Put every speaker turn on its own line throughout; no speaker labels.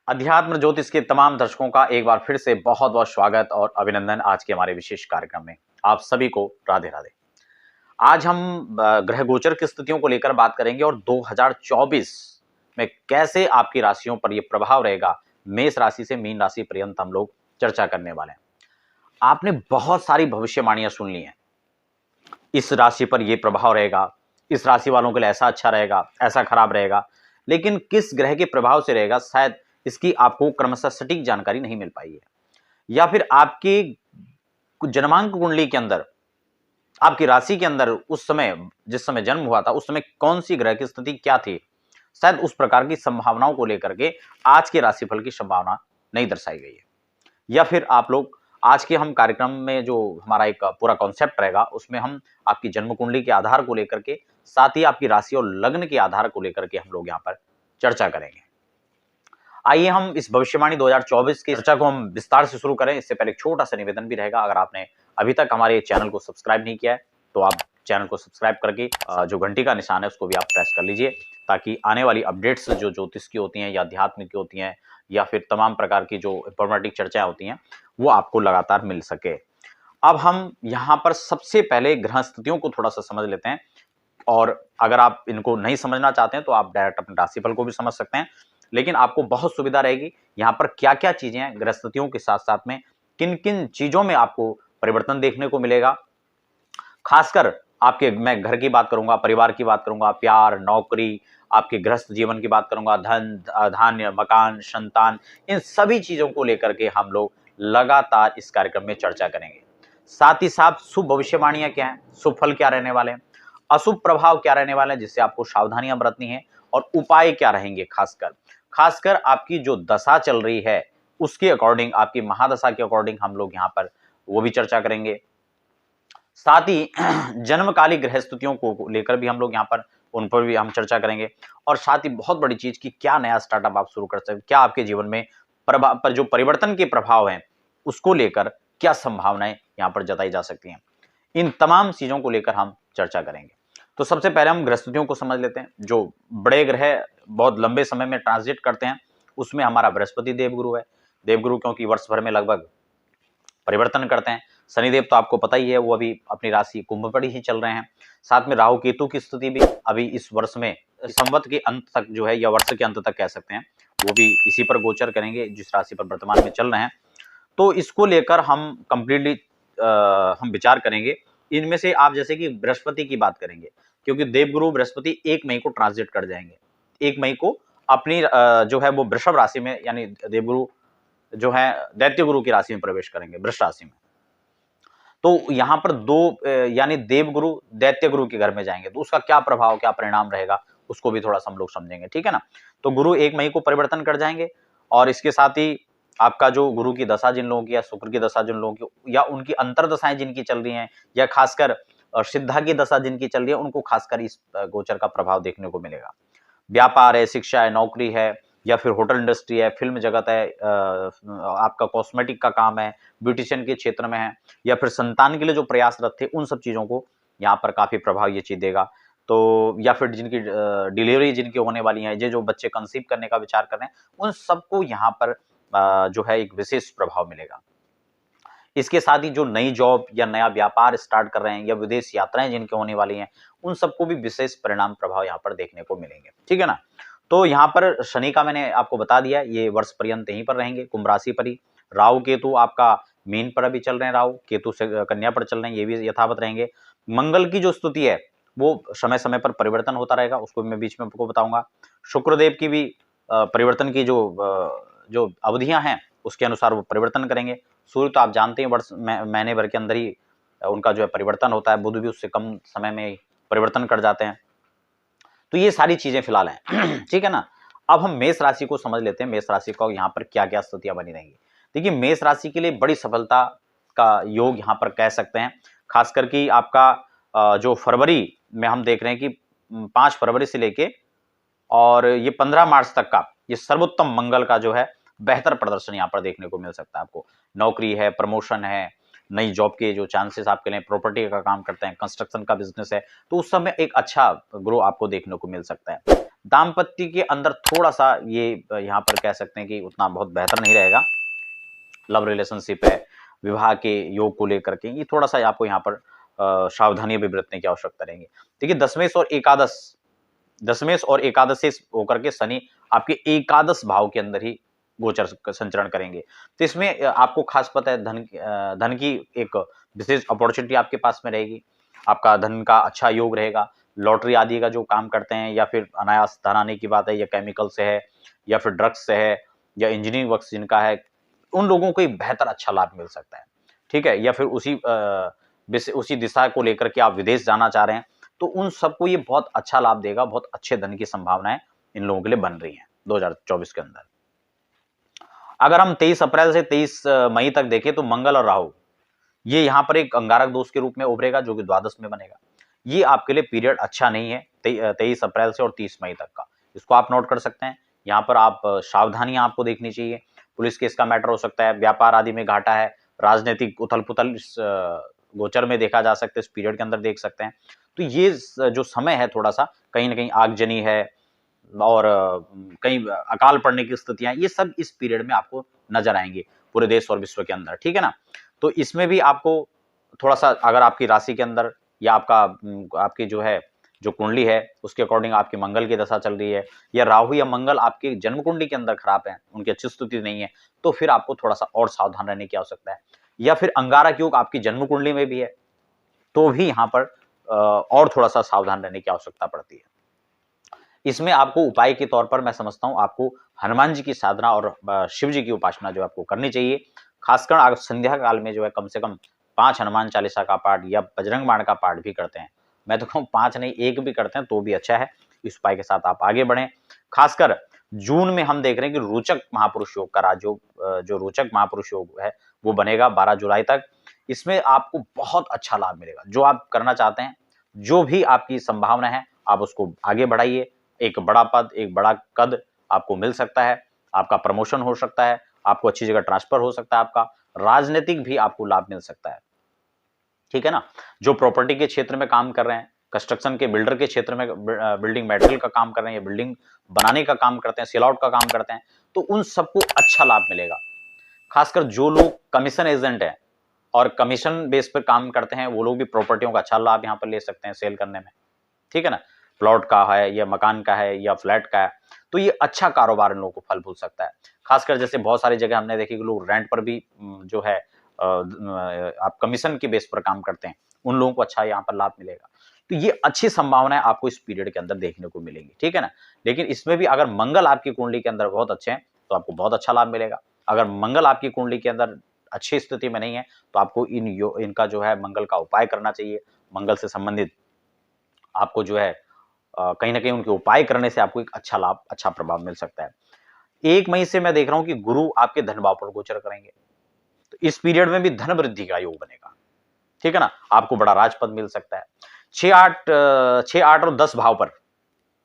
अध्यात्म ज्योतिष के तमाम दर्शकों का एक बार फिर से बहुत बहुत स्वागत और अभिनंदन आज के हमारे विशेष कार्यक्रम में। आप सभी को राधे राधे। आज हम ग्रह गोचर की स्थितियों को लेकर बात करेंगे और 2024 में कैसे आपकी राशियों पर यह प्रभाव रहेगा। मेष राशि से मीन राशि पर्यंत हम लोग चर्चा करने वाले हैं। आपने बहुत सारी भविष्यवाणियां सुन ली हैं, इस राशि पर यह प्रभाव रहेगा, इस राशि वालों के लिए ऐसा अच्छा रहेगा, ऐसा खराब रहेगा, लेकिन किस ग्रह के प्रभाव से रहेगा शायद इसकी आपको क्रमशः सटीक जानकारी नहीं मिल पाई है, या फिर आपकी जन्मांक कुंडली के अंदर, आपकी राशि के अंदर उस समय जिस समय जन्म हुआ था उस समय कौन सी ग्रह की स्थिति क्या थी, शायद उस प्रकार की संभावनाओं को लेकर के आज के राशिफल की संभावना नहीं दर्शाई गई है। या फिर आप लोग आज के हम कार्यक्रम में जो हमारा एक पूरा कॉन्सेप्ट रहेगा उसमें हम आपकी जन्म कुंडली के आधार को लेकर के, साथ ही आपकी राशि और लग्न के आधार को लेकर के हम लोग यहाँ पर चर्चा करेंगे। आइए हम इस भविष्यवाणी 2024 की चर्चा को हम विस्तार से शुरू करें। इससे पहले एक छोटा सा निवेदन भी रहेगा, अगर आपने अभी तक हमारे चैनल को सब्सक्राइब नहीं किया है तो आप चैनल को सब्सक्राइब करके जो घंटी का निशान है उसको भी आप प्रेस कर लीजिए, ताकि आने वाली अपडेट्स जो ज्योतिष की होती हैं या अध्यात्म की होती हैं या फिर तमाम प्रकार की जो इंफॉर्मेटिव चर्चाएं होती हैं वो आपको लगातार मिल सके। अब हम यहाँ पर सबसे पहले ग्रह स्थितियों को थोड़ा सा समझ लेते हैं, और अगर आप इनको नहीं समझना चाहते हैं तो आप डायरेक्ट अपने राशिफल को भी समझ सकते हैं, लेकिन आपको बहुत सुविधा रहेगी यहाँ पर क्या क्या चीजें हैं ग्रह स्थितियों के साथ साथ में किन किन चीजों में आपको परिवर्तन देखने को मिलेगा। खासकर आपके, मैं घर की बात करूंगा, परिवार की बात करूंगा, प्यार, नौकरी, आपके गृहस्थ जीवन की बात करूंगा, धन, धान्य, मकान, संतान, इन सभी चीजों को लेकर के हम लोग लगातार इस कार्यक्रम में चर्चा करेंगे। साथ ही साथ शुभ भविष्यवाणियां क्या है, शुभ फल क्या रहने वाले हैं, अशुभ प्रभाव क्या रहने वाले हैं जिससे आपको सावधानियां बरतनी है, और उपाय क्या रहेंगे। खासकर आपकी जो दशा चल रही है उसके अकॉर्डिंग, आपकी महादशा के अकॉर्डिंग हम लोग यहाँ पर वो भी चर्चा करेंगे। साथ ही जन्मकालिक ग्रह स्थितियों को लेकर भी हम लोग यहाँ पर उन पर भी हम चर्चा करेंगे, और साथ ही बहुत बड़ी चीज की क्या नया स्टार्टअप आप शुरू कर सकते हैं, क्या आपके जीवन में प्रभाव पर जो परिवर्तन के प्रभाव हैं उसको लेकर क्या संभावनाएं यहाँ पर जताई जा सकती हैं। इन तमाम चीजों को लेकर हम चर्चा करेंगे। तो सबसे पहले हम गृहस्थितियों को समझ लेते हैं। जो बड़े ग्रह बहुत लंबे समय में ट्रांजिट करते हैं उसमें हमारा बृहस्पति देवगुरु है। देवगुरु क्योंकि वर्ष भर में लगभग परिवर्तन करते हैं। शनिदेव तो आपको पता ही है, वो अभी अपनी राशि कुंभ पर ही चल रहे हैं। साथ में राहु केतु की स्थिति भी अभी इस वर्ष में, संवत के अंत तक जो है या वर्ष के अंत तक कह सकते हैं, वो भी इसी पर गोचर करेंगे जिस राशि पर वर्तमान में चल रहे हैं। तो इसको लेकर हम कंप्लीटली हम विचार करेंगे। इनमें से आप जैसे कि बृहस्पति की बात करेंगे, क्योंकि देवगुरु बृहस्पति 1 मई को ट्रांजिट कर जाएंगे। 1 मई को अपनी जो है वो वृषभ राशि में, यानी देवगुरु जो है दैत्य गुरु की राशि में प्रवेश करेंगे, वृष राशि में। तो यहाँ पर दो यानी देवगुरु दैत्य गुरु के घर में जाएंगे, तो उसका क्या प्रभाव, क्या परिणाम रहेगा उसको भी थोड़ा सा हम लोग समझेंगे, ठीक है ना। तो गुरु 1 मई को परिवर्तन कर जाएंगे, और इसके साथ ही आपका जो गुरु की दशा जिन लोगों की, या शुक्र की दशा जिन लोगों की, या उनकी अंतरदशाएं जिनकी चल रही हैं, या खासकर सिद्धा की दशा जिनकी चल रही है, उनको खासकर इस गोचर का प्रभाव देखने को मिलेगा। व्यापार है, शिक्षा है, नौकरी है, या फिर होटल इंडस्ट्री है, फिल्म जगत है, आपका कॉस्मेटिक का काम है, ब्यूटिशियन के क्षेत्र में है, या फिर संतान के लिए जो प्रयासरत थे, उन सब चीजों को यहाँ पर काफी प्रभाव ये चीज देगा। तो या फिर जिनकी डिलीवरी जिनकी होने वाली है, जो बच्चे कंसीव करने का विचार कर रहे हैं, उन सबको यहाँ पर जो है एक विशेष प्रभाव मिलेगा। इसके साथ ही जो नई जॉब या नया व्यापार स्टार्ट कर रहे हैं, या विदेश यात्राएं जिनके होने वाली हैं, उन सबको भी विशेष परिणाम प्रभाव यहाँ पर देखने को मिलेंगे, ठीक है ना। तो यहाँ पर शनि का मैंने आपको बता दिया, ये वर्ष पर्यंत यहीं पर रहेंगे, कुंभ राशि पर ही। राहु केतु आपका मीन पर अभी चल रहे हैं, राहु केतु से कन्या पर चल रहे हैं, ये भी यथावत रहेंगे। मंगल की जो स्तुति है वो समय समय पर परिवर्तन होता रहेगा, उसको मैं बीच में आपको बताऊंगा। शुक्रदेव की भी परिवर्तन की जो अवधियां हैं उसके अनुसार वो परिवर्तन करेंगे। सूर्य तो आप जानते हैं वर्ष महीने भर के अंदर ही उनका जो है परिवर्तन होता है, बुध भी उससे कम समय में परिवर्तन कर जाते हैं। तो ये सारी चीजें फिलहाल हैं ठीक है ना। अब हम मेष राशि को समझ लेते हैं, मेष राशि को यहाँ पर क्या क्या स्थितियां बनी रहेंगी। देखिए, मेष राशि के लिए बड़ी सफलता का योग यहाँ पर कह सकते हैं। खासकर कि आपका जो फरवरी में हम देख रहे हैं कि 5 फरवरी से लेके और ये 15 मार्च तक का ये सर्वोत्तम मंगल का जो है बेहतर प्रदर्शन यहाँ पर देखने को मिल सकता है आपको। नौकरी है, प्रमोशन है, नई जॉब के जो चांसेस आपके लिए, प्रॉपर्टी का काम करते हैं, कंस्ट्रक्शन का बिजनेस है, तो उस समय एक अच्छा ग्रो आपको देखने को मिल सकता है। दाम्पत्य के अंदर थोड़ा सा ये यहाँ पर कह सकते हैं कि उतना बहुत बेहतर नहीं रहेगा। लव रिलेशनशिप है, विवाह के योग को लेकर के ये थोड़ा सा आपको यहाँ पर सावधानी भी बरतने की आवश्यकता रहेगी। देखिए दशमेश और एकादश होकर के शनि आपके एकादश भाव के अंदर ही गोचर संचरण करेंगे। तो इसमें आपको खास पता है धन की एक विशेष अपॉर्चुनिटी आपके पास में रहेगी। आपका धन का अच्छा योग रहेगा। लॉटरी आदि का जो काम करते हैं या फिर अनायास धन आने की बात है, या केमिकल से है या फिर ड्रग्स से है या इंजीनियरिंग वर्क जिनका है, उन लोगों को एक बेहतर अच्छा लाभ मिल सकता है। ठीक है, या फिर उसी दिशा को लेकर के आप विदेश जाना चाह रहे हैं, तो उन सबको ये बहुत अच्छा लाभ देगा। बहुत अच्छे धन की संभावनाएं इन लोगों के लिए बन रही हैं 2024 के अंदर। अगर हम 23 अप्रैल से 23 मई तक देखें तो मंगल और राहु ये यहां पर एक अंगारक दोष के रूप में उभरेगा, जो कि द्वादश में बनेगा। ये आपके लिए पीरियड अच्छा नहीं है 23 अप्रैल से और 30 मई तक का। इसको आप नोट कर सकते हैं। यहाँ पर आप सावधानियां आपको देखनी चाहिए। पुलिस केस का मैटर हो सकता है, व्यापार आदि में घाटा है, राजनीतिक उथल पुथल इस गोचर में देखा जा सकता है, इस पीरियड के अंदर देख सकते हैं। तो ये जो समय है थोड़ा सा कहीं ना कहीं आगजनी है और कहीं अकाल पड़ने की स्थितियां, ये सब इस पीरियड में आपको नजर आएंगे पूरे देश और विश्व के अंदर। ठीक है ना। तो इसमें भी आपको थोड़ा सा, अगर आपकी राशि के अंदर या आपकी जो कुंडली है उसके अकॉर्डिंग आपकी मंगल की दशा चल रही है, या राहु या मंगल आपकी जन्म कुंडली के अंदर खराब है, उनकी अच्छी स्थिति नहीं है, तो फिर आपको थोड़ा सा और सावधान रहने की आवश्यकता है। या फिर अंगारक योग आपकी जन्म कुंडली में भी है, तो भी यहाँ पर और थोड़ा सा सावधान रहने की आवश्यकता पड़ती है। इसमें आपको उपाय के तौर पर मैं समझता हूं आपको हनुमान जी की साधना और शिव जी की उपासना जो आपको करनी चाहिए। खासकर अगर संध्या काल में जो है कम से कम 5 हनुमान चालीसा का पाठ या बजरंग बाण का पाठ भी करते हैं, मैं तो कहूँ 5 नहीं 1 भी करते हैं तो भी अच्छा है। इस उपाय के साथ आप आगे बढ़ें। खासकर जून में हम देख रहे हैं कि रोचक महापुरुष योग का राजयोग, जो रोचक महापुरुष योग है वो बनेगा 12 जुलाई तक। इसमें आपको बहुत अच्छा लाभ मिलेगा। जो आप करना चाहते हैं, जो भी आपकी संभावना है, आप उसको आगे बढ़ाइए। एक बड़ा पद, एक बड़ा कद आपको मिल सकता है, आपका प्रमोशन हो सकता है, आपको अच्छी जगह ट्रांसफर हो सकता है, आपका राजनीतिक भी आपको लाभ मिल सकता है। ठीक है ना। जो प्रॉपर्टी के क्षेत्र में काम कर रहे हैं, कंस्ट्रक्शन के बिल्डर के क्षेत्र में बिल्डिंग मटेरियल का काम कर रहे हैं या बिल्डिंग बनाने का काम करते हैं, सेल आउट का काम करते हैं, तो उन सबको अच्छा लाभ मिलेगा। खासकर जो लोग कमीशन एजेंट हैं और कमीशन बेस पर काम करते हैं, वो लोग भी प्रॉपर्टियों का अच्छा लाभ यहाँ पर ले सकते हैं सेल करने में। ठीक है ना। प्लॉट का है या मकान का है या फ्लैट का है, तो ये अच्छा कारोबार इन लोगों को फल फूल सकता है। खासकर जैसे बहुत सारी जगह हमने देखी कि लोग रेंट पर भी जो है आप कमीशन के बेस पर काम करते हैं, उन लोगों को अच्छा यहाँ पर लाभ मिलेगा। तो ये अच्छी संभावनाएं आपको इस पीरियड के अंदर देखने को मिलेंगी। ठीक है ना। लेकिन इसमें भी अगर मंगल आपकी कुंडली के अंदर बहुत अच्छे हैं तो आपको बहुत अच्छा लाभ मिलेगा। अगर मंगल आपकी कुंडली के अंदर अच्छी स्थिति में नहीं है तो आपको इनका जो है मंगल का उपाय करना चाहिए। मंगल से संबंधित आपको जो है कहीं ना कहीं उनके उपाय करने से आपको एक अच्छा लाभ, अच्छा प्रभाव मिल सकता है। 1 मई से मैं देख रहा हूं कि गुरु आपके धन भाव पर गोचर करेंगे, तो इस पीरियड में भी धन वृद्धि का योग बनेगा। ठीक है ना। आपको बड़ा राजपद मिल सकता है। 6 8 और 10 भाव पर,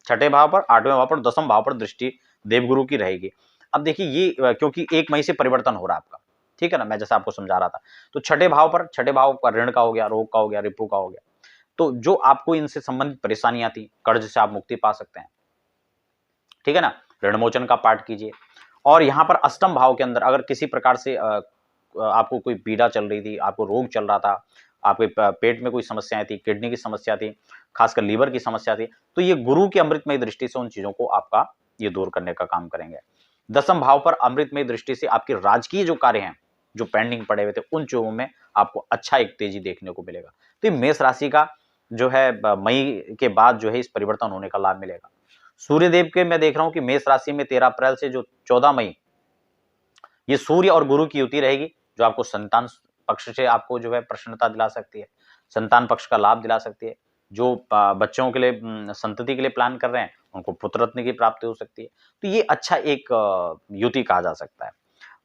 छठे भाव पर, 8वें भाव पर, 10वें भाव पर दृष्टि देवगुरु की रहेगी। अब देखिए ये क्योंकि 1 मई से परिवर्तन हो रहा है आपका। ठीक है ना। मैं जैसा आपको समझा रहा था, तो छठे भाव का ऋण का हो गया, रोग का हो गया, रिपू का हो गया, तो जो आपको इनसे संबंधित परेशानियां थी, कर्ज से आप मुक्ति पा सकते हैं। ठीक है ना। ऋण मोचन का पाठ कीजिए। और यहां पर अष्टम भाव के अंदर अगर किसी प्रकार से आपको कोई पीड़ा चल रही थी, आपको रोग चल रहा था, आपके पेट में कोई समस्याएं थी, किडनी की समस्या थी, खासकर लीवर की समस्या थी, तो ये गुरु की अमृतमय दृष्टि से उन चीजों को आपका ये दूर करने का काम करेंगे। 10वें भाव पर अमृतमय दृष्टि से आपके राजकीय जो कार्य हैं, जो पेंडिंग पड़े हुए थे, उन चीजों में आपको अच्छा एक तेजी देखने को मिलेगा। तो ये मेष राशि का जो है मई के बाद जो है इस परिवर्तन होने का लाभ मिलेगा। सूर्यदेव के मैं देख रहा हूं कि मेष राशि में 13 अप्रैल से जो 14 मई ये सूर्य और गुरु की युति रहेगी, जो आपको संतान पक्ष से आपको जो है प्रसन्नता दिला सकती है, संतान पक्ष का लाभ दिला सकती है। जो बच्चों के लिए संतति के लिए प्लान कर रहे हैं उनको पुत्र रत्न की प्राप्ति हो सकती है। तो ये अच्छा एक युति कहा जा सकता है।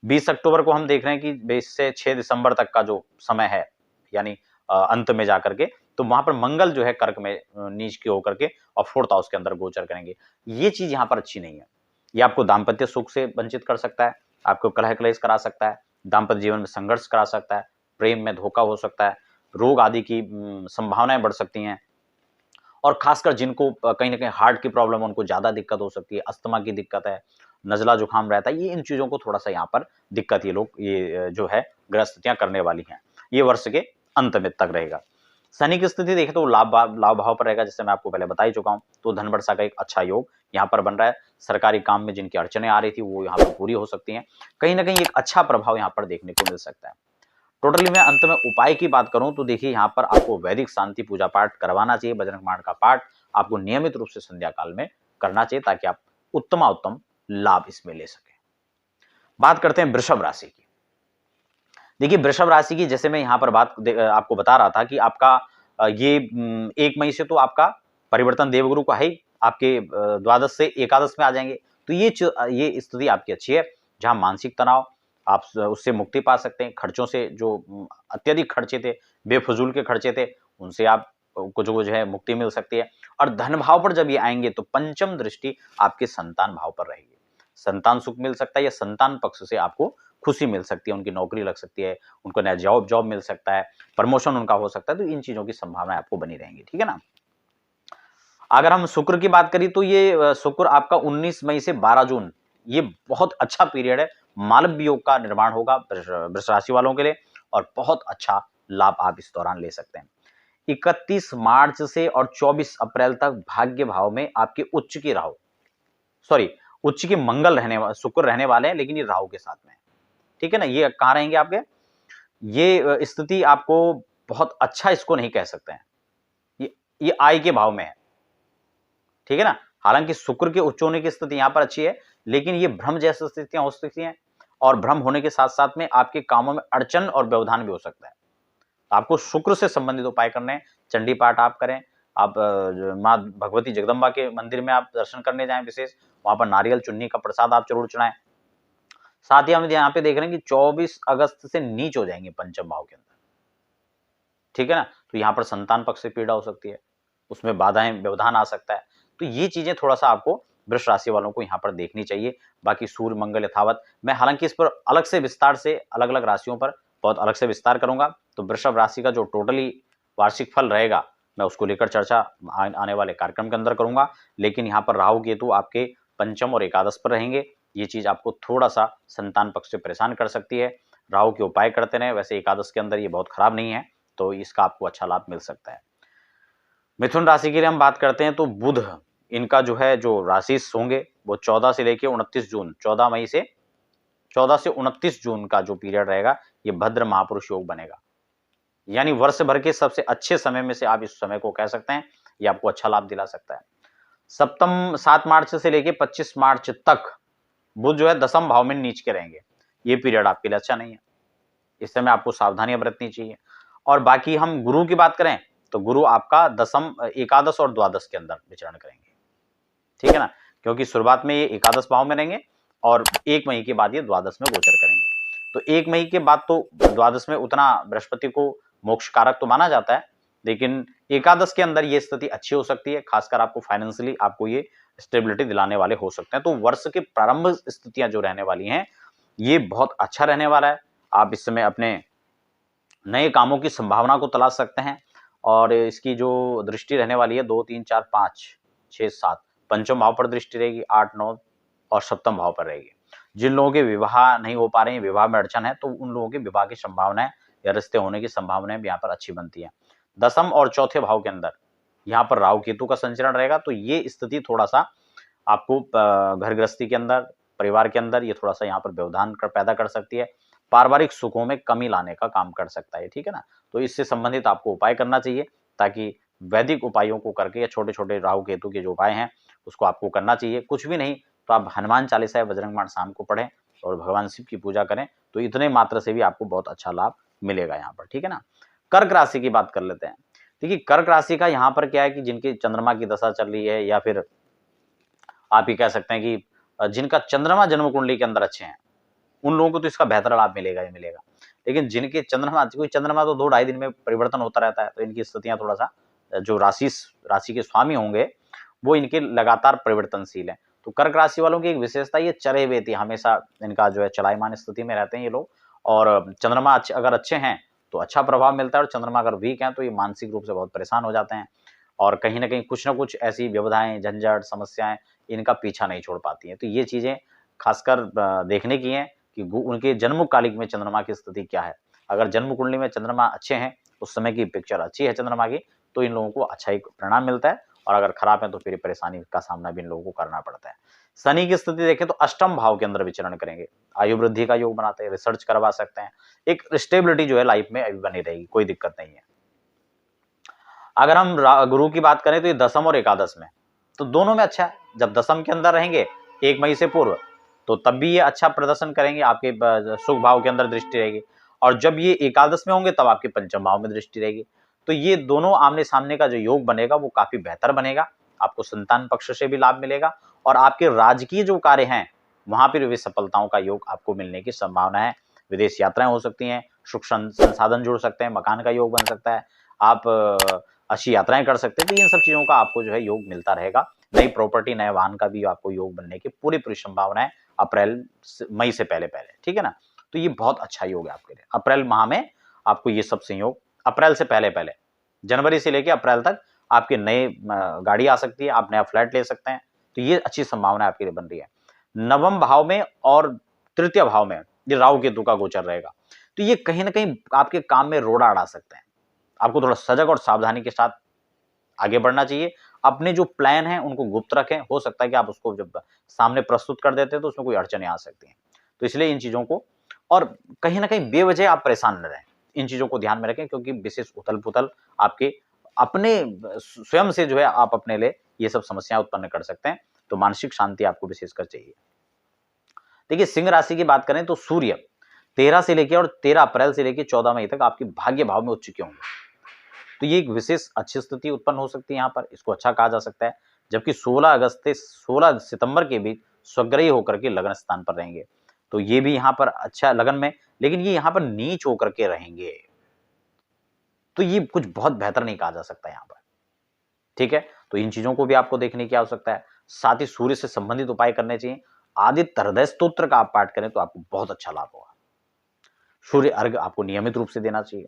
20 अक्टूबर को हम देख रहे हैं कि 20 से 6 दिसंबर तक का जो समय है, यानी अंत में जाकर के, तो वहां पर मंगल जो है कर्क में नीच के होकर के और 4th हाउस के अंदर गोचर करेंगे। ये चीज यहाँ पर अच्छी नहीं है। ये आपको दाम्पत्य सुख से वंचित कर सकता है, आपको कलह क्लेश करा सकता है, दाम्पत्य जीवन में संघर्ष करा सकता है, प्रेम में धोखा हो सकता है, रोग आदि की संभावनाएं बढ़ सकती हैं। और खासकर जिनको कहीं ना कहीं हार्ट की प्रॉब्लम, उनको ज्यादा दिक्कत हो सकती है, अस्थमा की दिक्कत है, नजला जुकाम रहता है, ये इन चीजों को थोड़ा सा यहाँ पर दिक्कत ये लोग ये जो है ग्रह स्थितियां करने वाली हैं। ये वर्ष के अंत में तक रहेगा। शनि की स्थिति देखें तो लाभ लाभ भाव पर रहेगा, जैसे मैं आपको पहले बता ही चुका हूं। तो धन वर्षा का एक अच्छा योग यहाँ पर बन रहा है। सरकारी काम में जिनकी अड़चने आ रही थी वो यहाँ पर पूरी हो सकती हैं। कहीं ना कहीं एक अच्छा प्रभाव यहाँ पर देखने को मिल सकता है। टोटली मैं अंत में उपाय की बात करूं तो देखिए यहाँ पर आपको वैदिक शांति पूजा पाठ करवाना चाहिए। बजरंग बाण का पाठ आपको नियमित रूप से संध्या काल में करना चाहिए ताकि आप उत्तम लाभ इसमें ले सके। बात करते हैं वृषभ राशि की। देखिए वृषभ राशि की जैसे मैं यहाँ पर बात आपको बता रहा था कि आपका ये 1 मई से तो आपका परिवर्तन देवगुरु का है, आपके द्वादश से एकादश में आ जाएंगे। तो ये स्थिति आपकी अच्छी है, जहां मानसिक तनाव आप उससे मुक्ति पा सकते हैं। खर्चों से जो अत्यधिक खर्चे थे, बेफजूल के खर्चे थे, उनसे आप को जो है मुक्ति मिल सकती है। और धन भाव पर जब ये आएंगे तो पंचम दृष्टि आपके संतान भाव पर रहेगी। संतान सुख मिल सकता है या संतान पक्ष से आपको खुशी मिल सकती है, उनकी नौकरी लग सकती है, उनको नया जॉब मिल सकता है, प्रमोशन उनका हो सकता है। तो इन चीजों की संभावना आपको बनी रहेंगी, ठीक है ना। अगर हम शुक्र की बात करें तो ये शुक्र आपका 19 मई से 12 जून, ये बहुत अच्छा पीरियड है। मालव्य योग का निर्माण होगा वृष राशि वालों के लिए और बहुत अच्छा लाभ आप इस दौरान ले सकते हैं। 31 मार्च से और 24 अप्रैल तक भाग्य भाव में आपके उच्च के मंगल शुक्र रहने वाले हैं, लेकिन ये राहु के साथ में है, ठीक है ना। ये कहां रहेंगे आपके, ये स्थिति आपको बहुत अच्छा इसको नहीं कह सकते हैं। ये आय के भाव में है, ठीक है ना। हालांकि शुक्र के उच्च होने की स्थिति यहां पर अच्छी है, लेकिन ये भ्रम जैसी स्थितियां हो सकती हैं और भ्रम होने के साथ साथ में आपके कामों में अड़चन और व्यवधान भी हो सकता है। आपको शुक्र से संबंधित उपाय करने हैं। चंडी पाठ आप करें, आप माँ भगवती जगदम्बा के मंदिर में आप दर्शन करने जाएं, विशेष वहां पर नारियल चुन्नी का प्रसाद आप जरूर चढ़ाएं। साथ ही हम यहाँ पे देख रहे हैं कि 24 अगस्त से नीच हो जाएंगे पंचम भाव के अंदर, ठीक है ना। तो यहाँ पर संतान पक्ष से पीड़ा हो सकती है, उसमें बाधाएं व्यवधान आ सकता है। तो ये चीजें थोड़ा सा आपको वृष राशि वालों को यहाँ पर देखनी चाहिए। बाकी सूर्य मंगल यथावत, मैं हालांकि इस पर अलग से विस्तार से अलग अलग राशियों पर बहुत अलग से विस्तार करूंगा। तो वृषभ राशि का जो टोटली वार्षिक फल रहेगा मैं उसको लेकर चर्चा आने वाले कार्यक्रम के अंदर करूंगा। लेकिन यहाँ पर राहु केतु आपके पंचम और एकादश पर रहेंगे, ये चीज आपको थोड़ा सा संतान पक्ष से परेशान कर सकती है। राहु के उपाय करते रहे, वैसे एकादश के अंदर ये बहुत खराब नहीं है, तो इसका आपको अच्छा लाभ मिल सकता है। मिथुन राशि के लिए हम बात करते हैं तो बुध इनका जो है जो राशि होंगे वो 14 से लेकर 29 जून, 14 मई से 14 से 29 जून का जो पीरियड रहेगा ये भद्र महापुरुष योग बनेगा। यानी वर्ष भर के सबसे अच्छे समय में से आप इस समय को कह सकते हैं, ये आपको अच्छा लाभ दिला सकता है। सप्तम 7 मार्च से लेकर 25 मार्च तक बुध जो है दसम भाव में नीच के रहेंगे। ये पीरियड आपके लिए अच्छा नहीं है, इस समय आपको सावधानियां बरतनी चाहिए। और बाकी हम गुरु की बात करें तो गुरु आपका दसम, एकादश और द्वादश के अंदर विचरण करेंगे, ठीक है ना। क्योंकि शुरुआत में ये एकादश भाव में रहेंगे और 1 मई के बाद ये द्वादश में गोचर करेंगे। तो 1 मई के बाद तो द्वादश में उतना बृहस्पति को मोक्ष कारक तो माना जाता है, लेकिन एकादश के अंदर ये स्थिति अच्छी हो सकती है। खासकर आपको फाइनेंशियली आपको ये स्टेबिलिटी दिलाने वाले हो सकते हैं। तो वर्ष के प्रारंभ स्थितियां जो रहने वाली हैं ये बहुत अच्छा रहने वाला है। आप इस समय अपने नए कामों की संभावना को तलाश सकते हैं और इसकी जो दृष्टि रहने वाली है 2, 3, 4, 5, 6, 7 पंचम भाव पर दृष्टि रहेगी, 8, 9 और सप्तम भाव पर रहेगी। जिन लोगों के विवाह नहीं हो पा रहे हैं, विवाह में अड़चन है, तो उन लोगों के विवाह की संभावनाएं या रिश्ते होने की संभावनाएं भी यहाँ पर अच्छी बनती है। दसम और चौथे भाव के अंदर यहाँ पर राहु केतु का संचरण रहेगा, तो ये स्थिति थोड़ा सा आपको घर गृहस्थी के अंदर, परिवार के अंदर ये थोड़ा सा यहाँ पर व्यवधान पैदा कर सकती है। पारिवारिक सुखों में कमी लाने का काम कर सकता है, ठीक है ना। तो इससे संबंधित आपको उपाय करना चाहिए, ताकि वैदिक उपायों को करके या छोटे छोटे राहु केतु के जो उपाय हैं उसको आपको करना चाहिए। कुछ भी नहीं तो आप हनुमान चालीसा या बजरंग बाण शाम को पढ़ें और भगवान शिव की पूजा करें, तो इतने मात्र से भी आपको बहुत अच्छा लाभ मिलेगा यहाँ पर, ठीक है ना। कर्क राशि की बात कर लेते हैं। देखिए कर्क राशि का यहाँ पर क्या है कि जिनकी चंद्रमा की दशा चल रही है या फिर आप ये कह सकते हैं कि जिनका चंद्रमा जन्म कुंडली के अंदर अच्छे हैं उन लोगों को तो इसका बेहतर लाभ मिलेगा ही मिलेगा। लेकिन जिनके चंद्रमा, कोई चंद्रमा तो 2-2.5 दिन में परिवर्तन होता रहता है, तो इनकी स्थितियां थोड़ा सा जो राशि के स्वामी होंगे वो इनके लगातार परिवर्तनशील है। तो कर्क राशि वालों की एक विशेषता ये चरे हुए थी, हमेशा इनका जो है चलायमान स्थिति में रहते हैं ये लोग। और चंद्रमा अगर अच्छे हैं तो अच्छा प्रभाव मिलता है, और चंद्रमा अगर वीक है तो ये मानसिक रूप से बहुत परेशान हो जाते हैं। और कहीं ना कहीं कुछ ना कुछ ऐसी व्यवधाएं, झंझट, समस्याएं इनका पीछा नहीं छोड़ पाती हैं। तो ये चीजें खासकर देखने की हैं कि उनके जन्म कालिक में चंद्रमा की स्थिति क्या है। अगर जन्म कुंडली में चंद्रमा अच्छे हैं, उस समय की पिक्चर अच्छी है चंद्रमा की, तो इन लोगों को अच्छा ही परिणाम मिलता है, और अगर खराब है तो फिर परेशानी का सामना भी इन लोगों को करना पड़ता है। शनि की स्थिति देखें तो अष्टम भाव के अंदर विचरण करेंगे, आयु वृद्धि का योग बनाते हैं, रिसर्च करवा सकते हैं, एक स्टेबिलिटी जो है लाइफ में अभी बनी रहेगी, कोई दिक्कत नहीं है। अगर हम गुरु की बात करें तो ये दसम और एकादश में, तो दोनों में अच्छा है। जब दसम के अंदर रहेंगे 1 मई से पूर्व, तो तब भी ये अच्छा प्रदर्शन करेंगे, आपके सुख भाव के अंदर दृष्टि रहेगी, और जब ये एकादश में होंगे तब आपके पंचम भाव में दृष्टि रहेगी। तो ये दोनों आमने सामने का जो योग बनेगा वो काफी बेहतर बनेगा, आपको संतान पक्ष से भी लाभ मिलेगा, और आपके राजकीय जो कार्य हैं वहां पर भी सफलताओं का योग आपको मिलने की संभावना है। विदेश यात्राएं हो सकती हैं, सुख संसाधन जुड़ सकते हैं, मकान का योग बन सकता है, आप अच्छी यात्राएं कर सकते हैं। तो इन सब चीजों का आपको जो है योग मिलता रहेगा। नई प्रॉपर्टी, नए वाहन का भी आपको योग बनने की पूरी संभावना है अप्रैल मई से पहले पहले, ठीक है ना। तो ये बहुत अच्छा योग है आपके लिए। अप्रैल माह में आपको ये सब संयोग अप्रैल से पहले पहले, जनवरी से लेकर अप्रैल तक आपके नए गाड़ी आ सकती है, आप नया फ्लैट ले सकते हैं। तो ये अच्छी संभावना आपके लिए बन रही है। नवम भाव में और तृतीय भाव में ये राहु केतु का गोचर रहेगा, तो ये कहीं ना कहीं आपके काम में रोड़ा अड़ा सकते हैं। आपको थोड़ा सजग और सावधानी के साथ आगे बढ़ना चाहिए। अपने जो प्लान हैं उनको गुप्त रखें, हो सकता है कि आप उसको जब सामने प्रस्तुत कर देते हैं तो उसमें कोई अड़चने आ सकती हैं। तो इसलिए इन चीजों को, और कहीं ना कहीं बेवजह आप परेशान न रहें, इन चीजों को ध्यान में रखें, क्योंकि विशेष उथल पुथल आपके अपने स्वयं से जो है आप अपने लिए ये सब समस्याएं उत्पन्न कर सकते हैं। तो मानसिक शांति आपको विशेषकर चाहिए। देखिए, सिंह राशि की बात करें तो सूर्य 13 से लेकर और 13 अप्रैल से लेकर 14 मई तक आपके भाग्य भाव में उच्च चुके होंगे। तो ये एक विशेष अच्छी स्थिति उत्पन्न हो सकती है, यहाँ पर इसको अच्छा कहा जा सकता है। जबकि 16 अगस्त से 16 सितंबर के बीच स्वग्रही होकर के लगन स्थान पर रहेंगे, तो ये भी यहाँ पर अच्छा लगन में, लेकिन ये यहाँ पर नीच होकर के रहेंगे, तो ये कुछ बहुत बेहतर नहीं कहा जा सकता यहाँ पर, ठीक है। तो इन चीजों को भी आपको देखने की आवश्यकता है। साथ ही सूर्य से संबंधित उपाय करने चाहिए। आदित्य हृदय स्तोत्र का आप पाठ करें तो आपको बहुत अच्छा लाभ होगा। सूर्य अर्घ आपको नियमित रूप से देना चाहिए।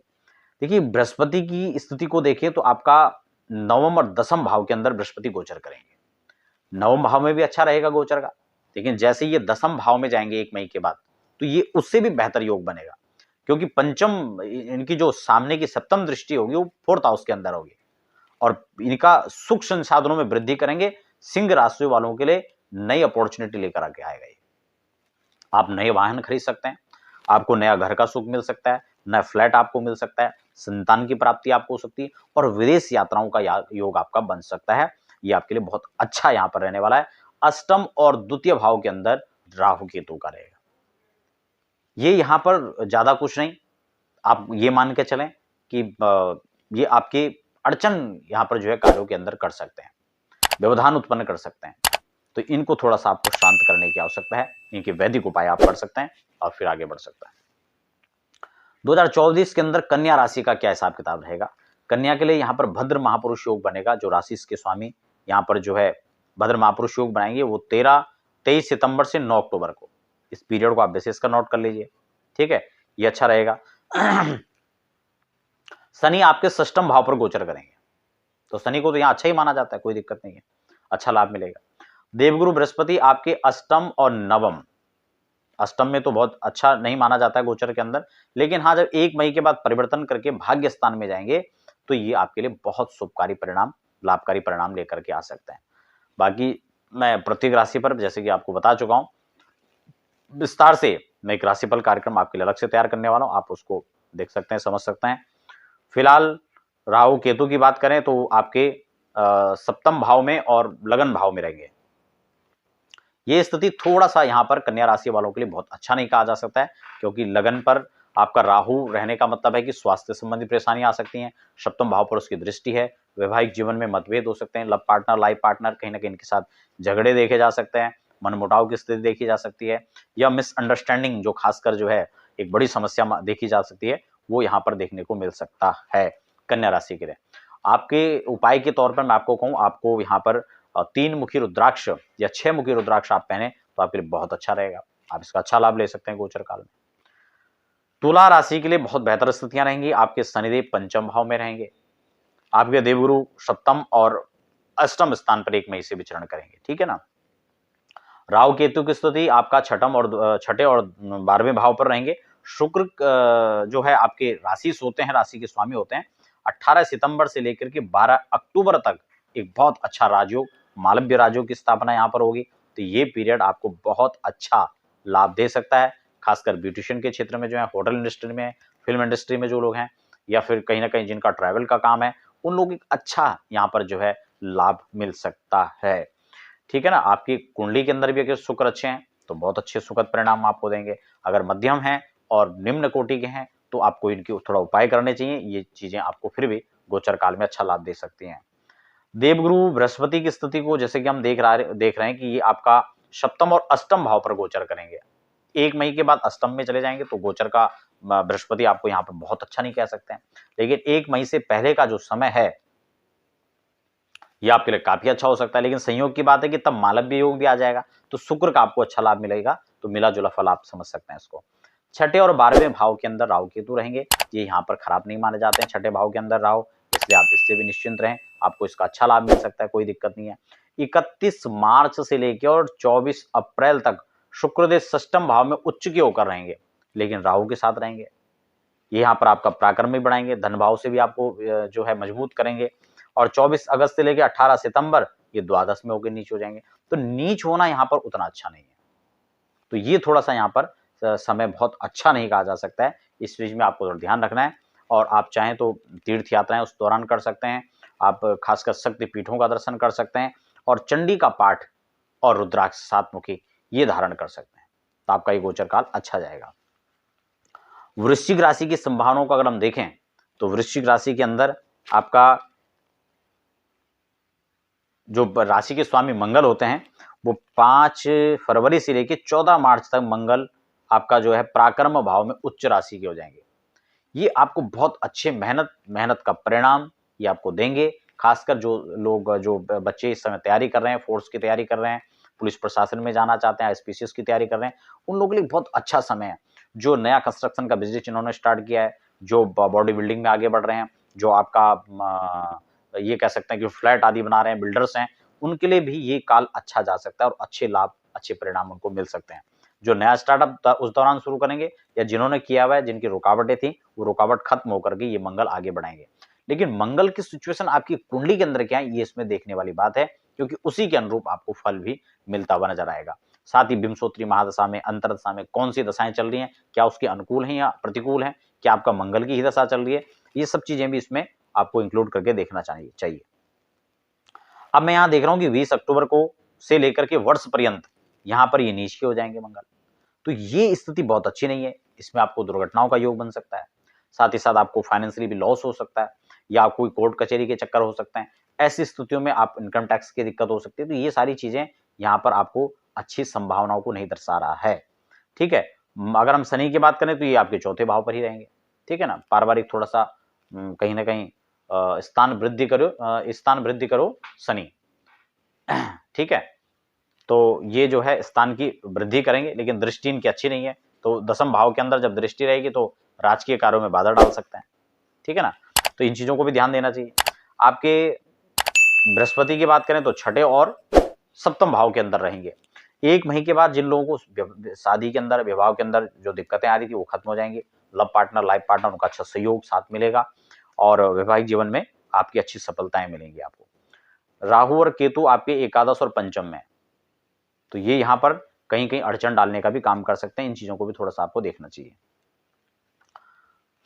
देखिए, बृहस्पति की स्थिति को देखिए तो आपका नवम और दसम भाव के अंदर बृहस्पति गोचर करेंगे। नवम भाव में भी अच्छा रहेगा गोचर का, लेकिन जैसे ये दसम भाव में जाएंगे 1 मई के बाद, तो ये उससे भी बेहतर योग बनेगा, क्योंकि पंचम इनकी जो सामने की सप्तम दृष्टि होगी वो 4th हाउस के अंदर होगी, और इनका सुख संसाधनों में वृद्धि करेंगे। सिंह राशि वालों के लिए नई अपॉर्चुनिटी लेकर आके आएगा ये। आप नए वाहन खरीद सकते हैं, आपको नया घर का सुख मिल सकता है, नया फ्लैट आपको मिल सकता है, संतान की प्राप्ति आपको हो सकती है, और विदेश यात्राओं का योग आपका बन सकता है। ये आपके लिए बहुत अच्छा यहाँ पर रहने वाला है। अष्टम और द्वितीय भाव के अंदर राहु केतु का रहेगा। ये यहाँ पर ज्यादा कुछ नहीं, आप ये मान के चलें कि ये आपकी अड़चन यहाँ पर जो है कार्यों के अंदर कर सकते हैं, व्यवधान उत्पन्न कर सकते हैं। तो इनको थोड़ा सा आपको शांत करने की आवश्यकता है। इनके वैदिक उपाय आप कर सकते हैं और फिर आगे बढ़ सकते हैं। 2024 के अंदर कन्या राशि का क्या हिसाब किताब रहेगा। कन्या के लिए यहाँ पर भद्र महापुरुष योग बनेगा। जो राशि के स्वामी यहाँ पर जो है भद्र महापुरुष योग बनाएंगे वो 23 सितंबर से 9 अक्टूबर को, इस पीरियड को आप विशेषकर नोट कर लीजिए, ठीक है, ये अच्छा रहेगा। शनि आपके षष्ठम भाव पर गोचर करेंगे, तो शनि को तो यहाँ अच्छा ही माना जाता है, कोई दिक्कत नहीं है, अच्छा लाभ मिलेगा। देवगुरु बृहस्पति आपके अष्टम और नवम, अष्टम में तो बहुत अच्छा नहीं माना जाता है गोचर के अंदर, लेकिन हाँ जब 1 मई के बाद परिवर्तन करके भाग्य स्थान में जाएंगे तो ये आपके लिए बहुत शुभकारी परिणाम, लाभकारी परिणाम लेकर के आ सकते हैं। बाकी मैं प्रत्येक राशि पर जैसे कि आपको बता चुका हूं विस्तार से, मैं एक राशिफल कार्यक्रम आपके लिए अलग से तैयार करने वाला हूं, आप उसको देख सकते हैं, समझ सकते हैं। फिलहाल राहु केतु की बात करें तो आपके सप्तम भाव में और लगन भाव में रहेंगे। ये स्थिति थोड़ा सा यहाँ पर कन्या राशि वालों के लिए बहुत अच्छा नहीं कहा जा सकता है, क्योंकि लगन पर आपका राहु रहने का मतलब है कि स्वास्थ्य संबंधी परेशानियां आ सकती हैं। सप्तम भाव पर उसकी दृष्टि है। वैवाहिक जीवन में मतभेद हो सकते हैं, लव पार्टनर, लाइफ पार्टनर कहीं ना कहीं इनके साथ झगड़े देखे जा सकते हैं, मनमुटाव की स्थिति देखी जा सकती है, या मिसअंडरस्टैंडिंग जो खासकर जो है एक बड़ी समस्या देखी जा सकती है, वो यहाँ पर देखने को मिल सकता है कन्या राशि के लिए। आपके उपाय के तौर पर मैं आपको कहूँ, आपको यहाँ पर 3 मुखी रुद्राक्ष या 6 मुखी रुद्राक्ष आप पहने तो आपके लिए बहुत अच्छा रहेगा, आप इसका अच्छा लाभ ले सकते हैं गोचर काल में। तुला राशि के लिए बहुत बेहतर स्थितियां रहेंगी। आपके शनिदेव पंचम भाव में रहेंगे, आपके देवगुरु सप्तम और अष्टम स्थान पर 1 मई से विचरण करेंगे, ठीक है ना। राहु केतु की स्थिति आपका छठे और 12वें भाव पर रहेंगे। शुक्र जो है आपके राशि होते हैं, राशि के स्वामी होते हैं। 18 सितंबर से लेकर के 12 अक्टूबर तक एक बहुत अच्छा राजयोग, मालव्य राजयोग की स्थापना यहाँ पर होगी। तो ये पीरियड आपको बहुत अच्छा लाभ दे सकता है, खासकर ब्यूटिशियन के क्षेत्र में जो है, होटल इंडस्ट्री में, फिल्म इंडस्ट्री में जो लोग हैं, या फिर कहीं ना कहीं जिनका ट्रैवल का काम है, उन लोगों को अच्छा यहाँ पर जो है लाभ मिल सकता है, ठीक है ना। आपकी कुंडली के अंदर भी अगर शुक्र अच्छे हैं तो बहुत अच्छे सुखद परिणाम आपको देंगे। अगर मध्यम हैं और निम्न कोटि के हैं तो आपको इनकी थोड़ा उपाय करने चाहिए। ये चीजें आपको फिर भी गोचर काल में अच्छा लाभ दे सकती हैं। देवगुरु बृहस्पति की स्थिति को जैसे कि हम देख रहे हैं कि ये आपका सप्तम और अष्टम भाव पर गोचर करेंगे। 1 मई के बाद अष्टम में चले जाएंगे तो गोचर का बृहस्पति आपको यहाँ पर बहुत अच्छा नहीं कह सकते हैं, लेकिन 1 मई से पहले का जो समय है ये आपके लिए काफी अच्छा हो सकता है। लेकिन संयोग की बात है कि तब मालव्य योग भी आ जाएगा तो शुक्र का आपको अच्छा लाभ मिलेगा। तो मिला जुला फल आप समझ सकते हैं इसको। छठे और 12वें भाव के अंदर राहु केतु रहेंगे, ये यहाँ पर खराब नहीं माने जाते हैं। छठे भाव के अंदर राहु, इसलिए आप इससे भी निश्चिंत रहें, आपको इसका अच्छा लाभ मिल सकता है, कोई दिक्कत नहीं है। 31 मार्च से लेकर और 24 अप्रैल तक शुक्रदेव षष्टम भाव में उच्च की होकर रहेंगे, लेकिन राहु के साथ रहेंगे। ये यहाँ पर आपका पराक्रम भी बढ़ाएंगे, धन भाव से भी आपको जो है मजबूत करेंगे। और 24 अगस्त से लेकर 18 सितंबर ये द्वादश में होकर नीच हो जाएंगे। तो नीच होना यहाँ पर उतना अच्छा नहीं है, तो ये थोड़ा सा यहाँ पर समय बहुत अच्छा नहीं कहा जा सकता है। इस चीज में आपको ध्यान रखना है। और आप चाहें तो तीर्थ यात्राएं उस दौरान कर सकते हैं, आप खासकर शक्ति पीठों का दर्शन कर सकते हैं और चंडी का पाठ और रुद्राक्ष सातमुखी ये धारण कर सकते हैं, तो आपका ये गोचर काल अच्छा जाएगा। वृश्चिक राशि की संभावनाओं को अगर हम देखें तो वृश्चिक राशि के अंदर आपका जो राशि के स्वामी मंगल होते हैं वो 5 फरवरी से लेकर 14 मार्च तक मंगल आपका जो है पराक्रम भाव में उच्च राशि के हो जाएंगे। ये आपको बहुत अच्छे मेहनत का परिणाम ये आपको देंगे। खासकर जो बच्चे इस समय तैयारी कर रहे हैं, फोर्स की तैयारी कर रहे हैं, पुलिस प्रशासन में जाना चाहते हैं, आईपीएस की तैयारी कर रहे हैं, उन लोगों के लिए बहुत अच्छा समय है। जो नया कंस्ट्रक्शन का बिजनेस इन्होंने स्टार्ट किया है, जो बॉडी बिल्डिंग में आगे बढ़ रहे हैं, जो आपका ये कह सकते हैं कि फ्लैट आदि बना रहे हैं, बिल्डर्स हैं, उनके लिए भी ये काल अच्छा जा सकता है और अच्छे लाभ, अच्छे परिणाम उनको मिल सकते हैं। जो नया स्टार्टअप उस दौरान शुरू करेंगे या जिन्होंने किया हुआ है, जिनकी रुकावटें थी, वो रुकावट खत्म होकर के ये मंगल आगे बढ़ाएंगे। लेकिन मंगल की सिचुएशन आपकी कुंडली के अंदर क्या है, ये इसमें देखने वाली बात है, क्योंकि उसी के अनुरूप आपको फल भी मिलता हुआ नजर आएगा। साथ ही विंशोत्तरी महादशा में, अंतरदशा में कौन सी दशाएं चल रही हैं, क्या उसके अनुकूल हैं या प्रतिकूल हैं, क्या आपका मंगल की ही दशा चल रही है, ये सब चीजें भी इसमें आपको इंक्लूड करके देखना चाहिए। अब मैं यहां देख रहा हूं कि 20 अक्टूबर को से लेकर के वर्ष पर्यंत यहां पर ये नीच के हो जाएंगे मंगल, तो ये स्थिति बहुत अच्छी नहीं है। इसमें आपको दुर्घटनाओं का योग बन सकता है, साथ ही साथ आपको फाइनेंशियली भी लॉस हो सकता है, या कोई कोर्ट कचहरी के चक्कर हो सकते हैं। ऐसी स्थितियों में आप इनकम टैक्स की दिक्कत हो सकती है। तो ये सारी चीजें यहाँ पर आपको अच्छी संभावनाओं को नहीं दर्शा रहा है, ठीक है। अगर हम शनि की बात करें तो ये आपके चौथे भाव पर ही रहेंगे, ठीक है ना। पारिवारिक थोड़ा सा कहीं ना कहीं स्थान वृद्धि करो शनि, ठीक है। तो ये जो है स्थान की वृद्धि करेंगे, लेकिन दृष्टि इनकी अच्छी नहीं है। तो दसम भाव के अंदर जब दृष्टि रहेगी तो राजकीय कार्यों में बाधा डाल सकते हैं, ठीक है ना। तो इन चीजों को भी ध्यान देना चाहिए। आपके बृहस्पति की बात करें तो छठे और सप्तम भाव के अंदर रहेंगे। 1 मई के बाद जिन लोगों को शादी के अंदर, विवाह के अंदर जो दिक्कतें आ रही थी वो खत्म हो जाएंगी। लव पार्टनर, लाइफ पार्टनर, उनका अच्छा सहयोग साथ मिलेगा और वैवाहिक जीवन में आपकी अच्छी सफलताएं मिलेंगी आपको। राहु और केतु आपके एकादश और पंचम में, तो ये यहां पर कहीं कहीं अड़चन डालने का भी काम कर सकते हैं। इन चीजों को भी थोड़ा सा आपको देखना चाहिए।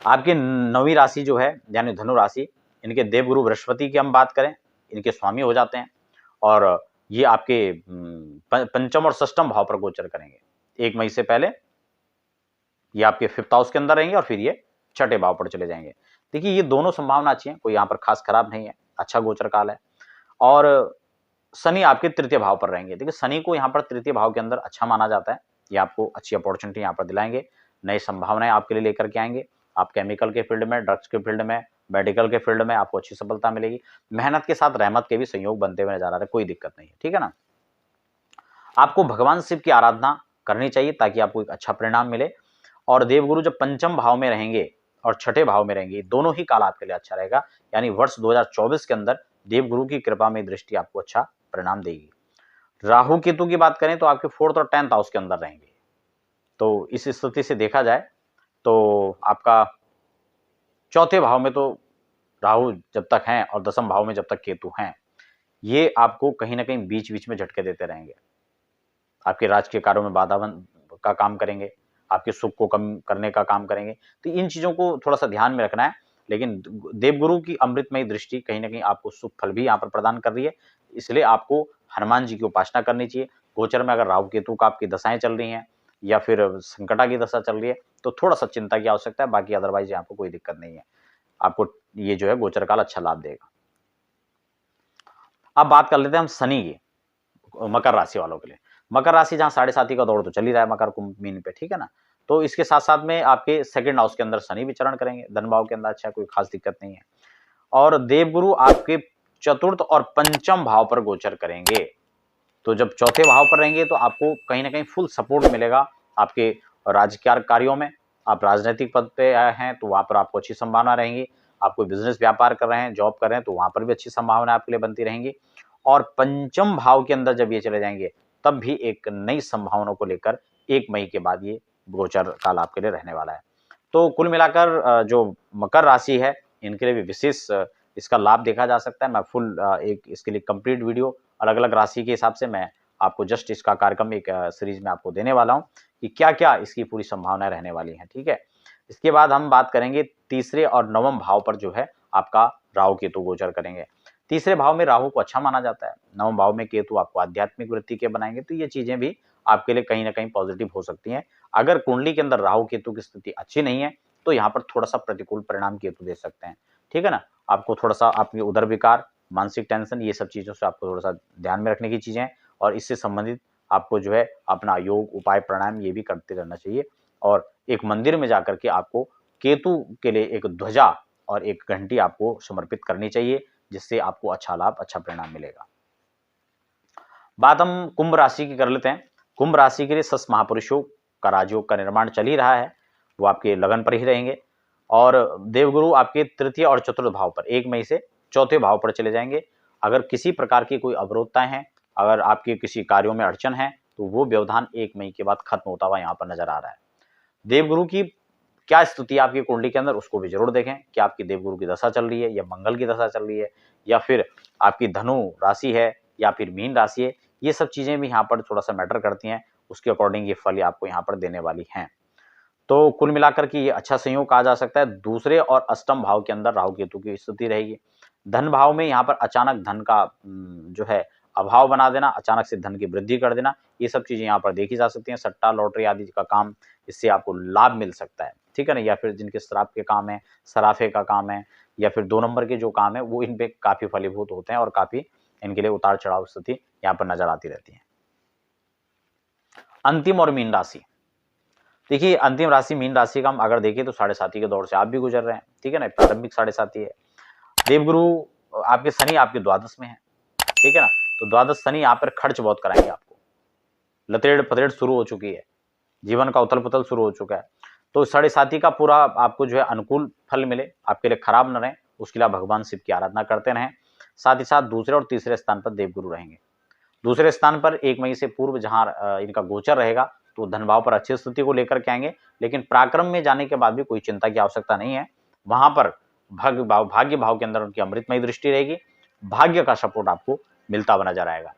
आपकी 9वीं राशि जो है यानी धनु राशि, इनके देवगुरु बृहस्पति की हम बात करें, इनके स्वामी हो जाते हैं और ये आपके पंचम और षष्टम भाव पर गोचर करेंगे। 1 मई से पहले ये आपके 5th हाउस के अंदर रहेंगे और फिर ये छठे भाव पर चले जाएंगे। देखिए ये दोनों संभावना अच्छी है, कोई यहाँ पर खास खराब नहीं है, अच्छा गोचर काल है। और शनि आपके 3य भाव पर रहेंगे। देखिए शनि को यहाँ पर 3य भाव के अंदर अच्छा माना जाता है, ये आपको अच्छी अपॉर्चुनिटी यहाँ पर दिलाएंगे, नई संभावनाएं आपके लिए लेकर के आएंगे। आप केमिकल के फील्ड में, ड्रग्स के फील्ड में, मेडिकल के फील्ड में आपको अच्छी सफलता मिलेगी। मेहनत के साथ रहमत के भी संयोग बनते हुए नजर आ रहे हैं, कोई दिक्कत नहीं है, ठीक है ना। आपको भगवान शिव की आराधना करनी चाहिए ताकि आपको एक अच्छा परिणाम मिले। और देवगुरु जब पंचम भाव में रहेंगे और छठे भाव में रहेंगी, दोनों ही काल आपके लिए अच्छा रहेगा। यानी वर्ष 2024 के अंदर देवगुरु की कृपा में दृष्टि आपको अच्छा परिणाम देगी। राहु केतु की बात करें तो आपके 4th और 10th हाउस के अंदर रहेंगे। तो इस स्थिति से देखा जाए तो आपका चौथे भाव में तो राहु जब तक हैं और 10th भाव में जब तक केतु हैं, ये आपको कहीं ना कहीं बीच बीच में झटके देते रहेंगे। आपके राजकीय कार्यों में बाधा का काम करेंगे, आपके सुख को कम करने का काम करेंगे। तो इन चीजों को थोड़ा सा ध्यान में रखना है। लेकिन देवगुरु की अमृतमयी दृष्टि कहीं ना कहीं आपको सुख फल भी यहाँ पर प्रदान कर रही है, इसलिए आपको हनुमान जी की उपासना करनी चाहिए। गोचर में अगर राहु केतु का आपकी दशाएं चल रही हैं या फिर संकटा की दशा चल रही है तो थोड़ा सा चिंता की आवश्यकता है, बाकी अदरवाइज यहाँ पर कोई दिक्कत नहीं है। आपको ये जो है गोचर काल अच्छा लाभ देगा। अब बात कर लेते हैं हम शनि की, मकर राशि वालों के लिए। मकर राशि जहां 7.5 का दौर तो चल ही रहा है मकर कुंभ मीन पे, ठीक है ना। तो इसके साथ साथ में आपके 2nd हाउस के अंदर शनि विचरण करेंगे, धन भाव के अंदर अच्छा, कोई खास दिक्कत नहीं है। और देवगुरु आपके 4th और 5th भाव पर गोचर करेंगे। तो जब 4थे भाव पर रहेंगे तो आपको कहीं ना कहीं फुल सपोर्ट मिलेगा आपके राजकीय कार्यों में। आप राजनीतिक पद पे हैं तो वहां पर आपको अच्छी संभावना रहेंगी। आप कोई बिजनेस व्यापार कर रहे हैं, जॉब कर रहे हैं तो वहां पर भी अच्छी संभावना आपके लिए बनती रहेंगी। और 5th भाव के अंदर जब ये चले जाएंगे तब भी एक नई संभावनाओं को लेकर 1 मई के बाद ये गोचर काल आपके लिए रहने वाला है। तो कुल मिलाकर जो मकर राशि है इनके लिए भी विशेष इसका लाभ देखा जा सकता है। मैं फुल एक इसके लिए कंप्लीट वीडियो अलग अलग राशि के हिसाब से मैं आपको जस्ट इसका कार्यक्रम एक सीरीज में आपको देने वाला हूं कि क्या क्या इसकी पूरी संभावनाएं रहने वाली हैं, ठीक है। इसके बाद हम बात करेंगे 3रे और 9वें भाव पर जो है आपका राहु केतु गोचर करेंगे। 3रे भाव में राहु को अच्छा माना जाता है, 9वें भाव में केतु आपको आध्यात्मिक वृत्ति के बनाएंगे। तो ये चीजें भी आपके लिए कहीं ना कहीं पॉजिटिव हो सकती हैं। अगर कुंडली के अंदर राहु केतु की स्थिति अच्छी नहीं है तो यहाँ पर थोड़ा सा प्रतिकूल परिणाम केतु दे सकते हैं, ठीक है ना। आपको थोड़ा सा आपकी उदर विकार, मानसिक टेंशन, ये सब चीजों से आपको थोड़ा सा ध्यान में रखने की चीजें हैं। और इससे संबंधित आपको जो है अपना योग, उपाय, प्राणायाम ये भी करते रहना चाहिए। और एक मंदिर में जाकर के आपको केतु के लिए एक ध्वजा और एक घंटी आपको समर्पित करनी चाहिए, जिससे आपको अच्छा लाभ, अच्छा परिणाम मिलेगा। बात हम कुंभ राशि की कर लेते हैं। कुंभ राशि के लिए 6 महापुरुषों का राजयोग का निर्माण चल ही रहा है, वो आपके लगन पर ही रहेंगे। और देवगुरु आपके 3य और 4th भाव पर 1 मई से 4थे भाव पर चले जाएंगे। अगर किसी प्रकार की कोई अवरोधताएं हैं, अगर आपके किसी कार्यों में अड़चन है तो वो व्यवधान 1 मई के बाद खत्म होता हुआ यहाँ पर नजर आ रहा है। देवगुरु की क्या स्थिति आपकी कुंडली के अंदर उसको भी जरूर देखें कि आपकी देवगुरु की दशा चल रही है या मंगल की दशा चल रही है या फिर आपकी धनु राशि है या फिर मीन राशि है। ये सब चीजें भी यहाँ पर थोड़ा सा मैटर करती हैं, उसके अकॉर्डिंग ये फल आपको यहाँ पर देने वाली हैं। तो कुल मिलाकर के ये अच्छा संयोग कहा जा सकता है। 2रे और 8th भाव के अंदर राहु केतु की स्थिति रहेगी। धन भाव में यहाँ पर अचानक धन का जो है अभाव बना देना, अचानक से धन की वृद्धि कर देना, ये सब चीजें यहाँ पर देखी जा सकती हैं। सट्टा, लॉटरी आदि का काम, इससे आपको लाभ मिल सकता है, ठीक है ना। या फिर जिनके शराब के काम है, सराफे का काम है या फिर 2 नंबर के जो काम है वो इन पे काफी फलीभूत होते हैं और काफी इनके लिए उतार चढ़ाव स्थिति यहाँ पर नजर आती रहती है। अंतिम और मीन राशि, देखिए अंतिम राशि मीन राशि का हम अगर देखें तो 7.5 के दौर से आप भी गुजर रहे हैं, ठीक है ना। प्रारंभिक 7.5 है। देवगुरु आपके शनि आपके द्वादश में है, ठीक है ना। तो द्वादश शनि यहाँ पर खर्च बहुत कराएंगे आपको, लतेड़ पतेड़ शुरू हो चुकी है, जीवन का उथल पुथल शुरू हो चुका है। तो 7.5 का पूरा आपको जो है अनुकूल फल मिले, आपके लिए खराब न रहे, उसके लिए भगवान शिव की आराधना करते रहें। साथ ही साथ 2रे और 3रे स्थान पर देवगुरु रहेंगे। 2रे स्थान पर 1 मई से पूर्व जहां इनका गोचर रहेगा तो धन भाव पर अच्छी स्थिति को लेकर के आएंगे। लेकिन पराक्रम में जाने के बाद भी कोई चिंता की आवश्यकता नहीं है। वहां पर भाग्य भाव के अंदर उनकी अमृतमयी दृष्टि रहेगी, भाग्य का सपोर्ट आपको मिलता हुआ नजर आएगा।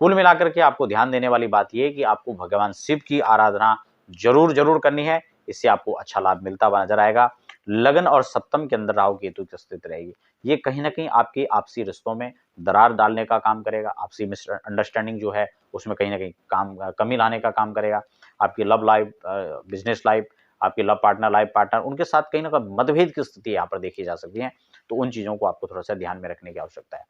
कुल मिलाकर के आपको ध्यान देने वाली बात यह है कि आपको भगवान शिव की आराधना जरूर करनी है, इससे आपको अच्छा लाभ मिलता हुआ नजर आएगा। लगन और सप्तम के अंदर राहु केतु की स्थिति रहेगी, ये कहीं ना कहीं आपके आपसी रिश्तों में दरार डालने का काम करेगा। आपसी अंडरस्टैंडिंग जो है उसमें कहीं ना कहीं कमी लाने का काम करेगा। आपकी लव लाइफ, बिजनेस लाइफ, आपकी लव पार्टनर, लाइफ पार्टनर, उनके साथ कहीं ना कहीं मतभेद की स्थिति यहाँ पर देखी जा सकती है। तो उन चीजों को आपको थोड़ा सा ध्यान में रखने की आवश्यकता है।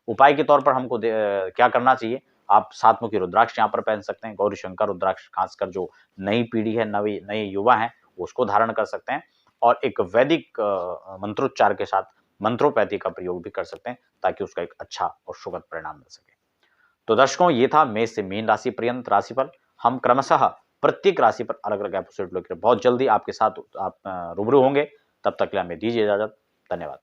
उपाय के तौर पर हमको क्या करना चाहिए, आप 7 मुखी रुद्राक्ष यहाँ पर पहन सकते हैं। गौरी शंकर रुद्राक्ष, खासकर जो नई पीढ़ी है, नए युवा हैं, उसको धारण कर सकते हैं। और एक वैदिक मंत्रोच्चार के साथ मंत्रोपैथी का प्रयोग भी कर सकते हैं ताकि उसका एक अच्छा और सुखद परिणाम मिल सके। तो दर्शकों, ये था मेष से मीन राशि पर्यंत राशिफल। हम क्रमशः प्रत्येक राशि पर अलग अलग एपिसोड लेकर बहुत जल्दी आपके साथ आप रूबरू होंगे। तब तक के लिए हमें दीजिए इजाजत। धन्यवाद।